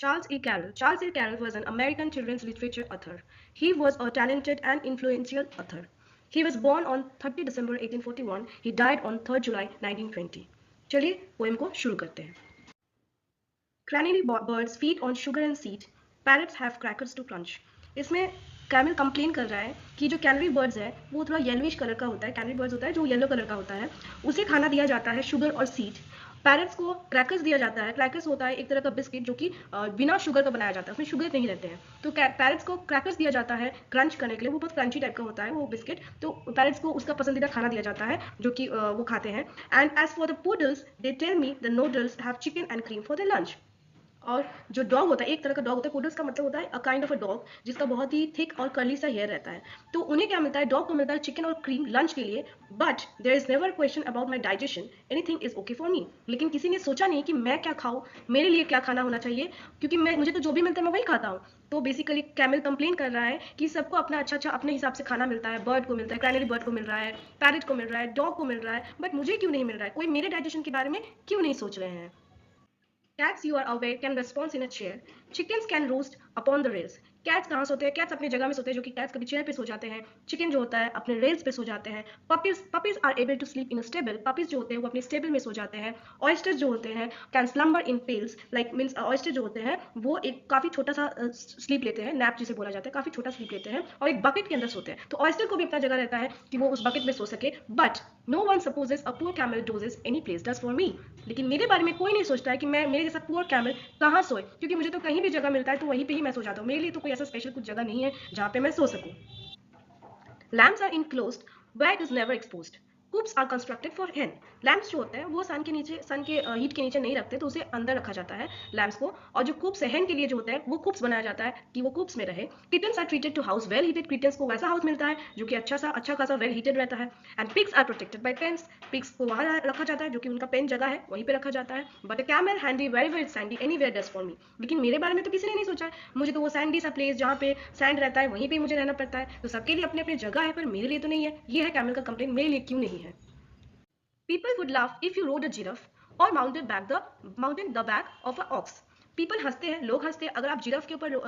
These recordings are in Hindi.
Charles E. Carroll. Charles E. Carroll was an American children's literature author. He was a talented and influential author. He was born on 30 December 1841. He died on 3rd July 1920. चलिए पोएम को शुरू करते हैं. Canary birds feed on sugar and seed. Parrots have crackers to crunch. इसमें कैमल कंप्लेन कर रहा है कि जो कैनरी बर्ड्स है वो थोड़ा येलोइश कलर का होता है. कैनरी बर्ड्स होता है जो येलो कलर का होता है, उसे खाना दिया जाता है शुगर और सीड. पैरट्स को क्रैकर्स दिया जाता है. क्रैकर्स होता है एक तरह का बिस्किट जो कि बिना शुगर का बनाया जाता है, उसमें शुगर नहीं रहते हैं. तो पैरट्स को क्रैकर्स दिया जाता है क्रंच करने के लिए. वो बहुत क्रंची टाइप का होता है वो बिस्किट. तो पैरट्स को उसका पसंदीदा खाना दिया जाता है जो कि वो खाते हैं. And as for the poodles they tell me the noodles have chicken and cream for the lunch. और जो डॉग होता है एक तरह का डॉग होता है. पुडल्स का मतलब होता है a kind of a dog जिसका बहुत ही थिक और कर्ली सा हेयर रहता है. तो उन्हें क्या मिलता है, डॉग को मिलता है चिकन और क्रीम लंच के लिए. But there is never question about my digestion. Anything is okay for me. लेकिन किसी ने सोचा नहीं कि मैं क्या खाऊं, मेरे लिए क्या खाना होना चाहिए, क्योंकि मुझे तो जो भी मिलता है मैं वही खाता हूँ. तो बेसिकली कैमल कंप्लेन कर रहा है कि सबको अपना अच्छा अपने हिसाब से खाना मिलता है. बर्ड को मिलता है, कैनरी बर्ड को मिल रहा है, पैरेट को मिल रहा है, डॉग को मिल रहा है, बट मुझे क्यों नहीं मिल रहा है. कोई मेरे डाइजेशन के बारे में क्यों नहीं सोच रहे हैं. Cats, you are aware, can respond in a chair. Chickens can roast upon the rails. Cats कहाँ सोते हैं, कैट्स अपनी जगह में सोते हैं, जो कि कैट्स कभी चेयर पे सो जाते हैं. चिकन जो होता है अपने रेल्स पे सो जाते हैं. Puppies are able to sleep in a stable. Puppies जो होते हैं वो अपने स्टेबल में सो जाते हैं. ऑयस्टर्स जो होते हैं can slumber in pails. Like means oyster जो होते हैं वो एक काफी छोटा सा स्लीप लेते हैं, नैप जिसे बोला जाता है, काफी छोटा स्लीप लेते हैं और एक बकेट के अंदर सोते हैं. तो ऑयस्टर को भी अपना जगह रहता है कि वो उस बकेट में सो सके. But no one supposes a poor camel dodges any place does for me. लेकिन मेरे बारे में कोई नहीं सोचता है कि मैं मेरे जैसा पुअर कैमल कहाँ सोए, क्योंकि मुझे तो कहीं भी जगह मिलता है तो वहीं पे ही मैं सो जाता हूँ. मेरे लिए तो कोई ऐसा स्पेशल कुछ जगह नहीं है जहाँ पे मैं सो सकूं. Lambs are enclosed where it is never exposed. Coops are constructed for hen. Lamps जो होते हैं वो सन के नीचे, सन के हीट के नीचे नहीं रखते, तो उसे अंदर रखा जाता है लैम्प्स को. और जो कूप्स है हेन के लिए जो होता है वो कूप्स बनाया जाता है कि वो कूप्स में रहे. Kittens are treated to house well heated. Kittens को वैसा हाउस मिलता है जो कि अच्छा खासा वेल हीटेड रहता है. And pigs are protected by pens. Pigs को वहाँ रखा जाता है जो कि उनका पेन जगह है वहीं पे रखा जाता है. But a camel handy very very Sandy anywhere does for me. लेकिन मेरे बारे में तो किसी ने नहीं सोचा है. मुझे तो वो सैंडी सा प्लेस जहाँ पे सैंड रहता है वहीं पे मुझे रहना पड़ता है. तो सबके लिए अपनी अपनी जगह है, पर मेरे लिए तो नहीं है. ये है कैमल का कंप्लेन, मेरे लिए क्यों नहीं है. People would laugh if you rode a giraffe or mounted the back of an ox. People हंसते हैं, लोग हंसते हैं अगर आप जिराफ के ऊपर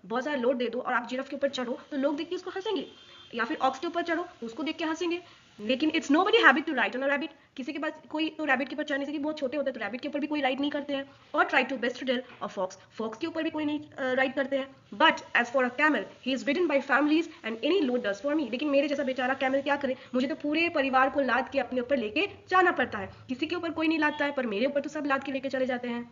बहुत सारा लोड दे दो और आप जिराफ के ऊपर चढ़ो तो लोग देख के उसको हंसेंगे. या फिर ऑक्स के ऊपर चढ़ो तो उसको देख के हंसेंगे. लेकिन it's nobody habit to ride on a rabbit. किसी के पास कोई तो रैबिट के ऊपर चढ़ने से कि बहुत छोटे होते हैं तो रैबिट के ऊपर भी कोई राइड नहीं करते हैं. और ट्राई टू बेस्ट डेल और फॉक्स के ऊपर भी कोई नहीं राइड करते हैं. But as for a camel he is ridden by families and any load does for me. लेकिन मेरे जैसा बेचारा कैमल क्या करे, मुझे तो पूरे परिवार को लाद के अपने ऊपर लेके जाना पड़ता है. किसी के ऊपर कोई नहीं लादता है पर मेरे ऊपर तो सब लाद के लेके चले जाते हैं.